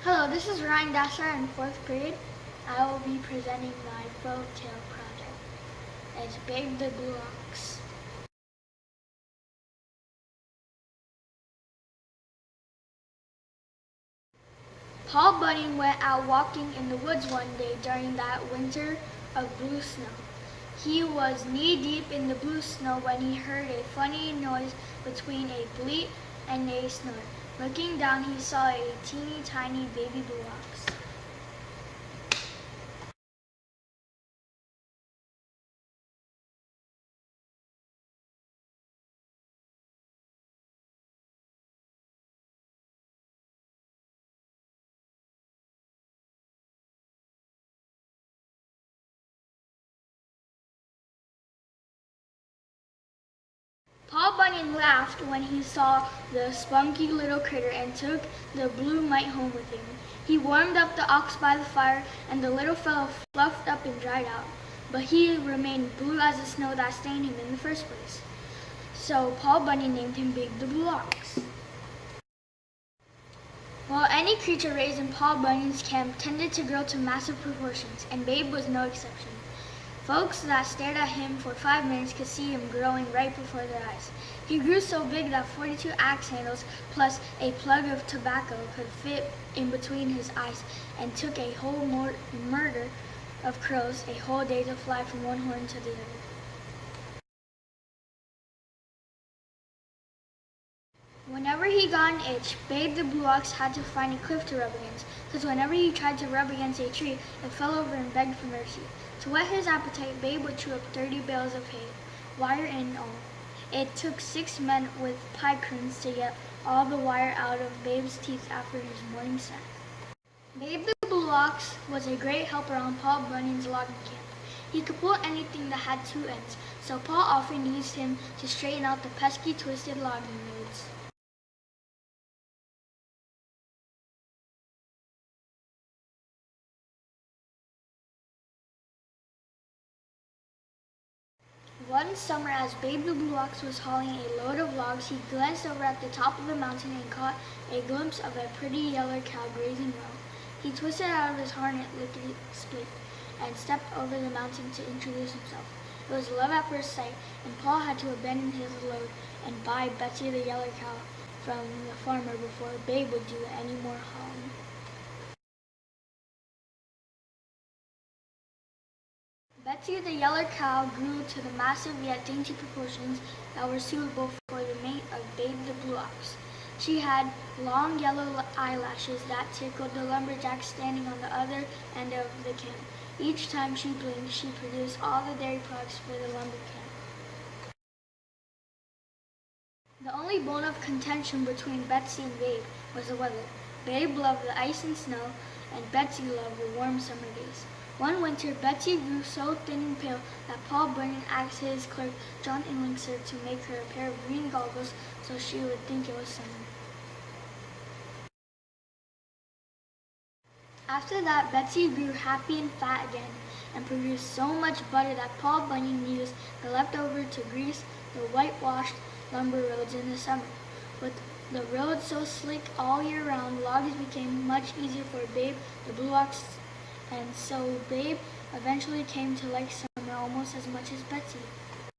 Hello, this is Ryan Dasher in 4th grade. I will be presenting my folk tale project. It's Babe the Blue Ox. Paul Bunyan went out walking in the woods one day during that winter of blue snow. He was knee-deep in the blue snow when he heard a funny noise between a bleat and a snort. Looking down, he saw a teeny tiny baby blue ox. Paul Bunyan laughed when he saw the spunky little critter and took the blue mite home with him. He warmed up the ox by the fire, and the little fellow fluffed up and dried out, but he remained blue as the snow that stained him in the first place. So Paul Bunyan named him Babe the Blue Ox. Well, any creature raised in Paul Bunyan's camp tended to grow to massive proportions, and Babe was no exception. Folks that stared at him for 5 minutes could see him growing right before their eyes. He grew so big that 42 axe handles plus a plug of tobacco could fit in between his eyes, and took a whole murder of crows a whole day to fly from one horn to the other. Whenever he got an itch, Babe the Blue Ox had to find a cliff to rub against, because whenever he tried to rub against a tree, it fell over and begged for mercy. To whet his appetite, Babe would chew up 30 bales of hay, wire and all. It took 6 men with pie creams to get all the wire out of Babe's teeth after his morning snack. Babe the Blue Ox was a great helper on Paul Bunyan's logging camp. He could pull anything that had 2 ends, so Paul often used him to straighten out the pesky, twisted logging roads. One summer, as Babe the Blue Ox was hauling a load of logs, he glanced over at the top of the mountain and caught a glimpse of a pretty yellow cow grazing well. He twisted out of his harness lickety-split and stepped over the mountain to introduce himself. It was love at first sight, and Paul had to abandon his load and buy Betsy the yellow cow from the farmer before Babe would do any more hauling. Betsy the yellow cow grew to the massive yet dainty proportions that were suitable for the mate of Babe the Blue Ox. She had long yellow eyelashes that tickled the lumberjacks standing on the other end of the camp. Each time she blinked, she produced all the dairy products for the lumber camp. The only bone of contention between Betsy and Babe was the weather. Babe loved the ice and snow, and Betsy loved the warm summer days. One winter, Betsy grew so thin and pale that Paul Bunyan asked his clerk, John Inlingser, to make her a pair of green goggles so she would think it was summer. After that, Betsy grew happy and fat again, and produced so much butter that Paul Bunyan used the leftover to grease the whitewashed lumber roads in the summer. With the roads so slick all year round, logs became much easier for Babe the Blue Ox, and so Babe eventually came to like summer almost as much as Betsy.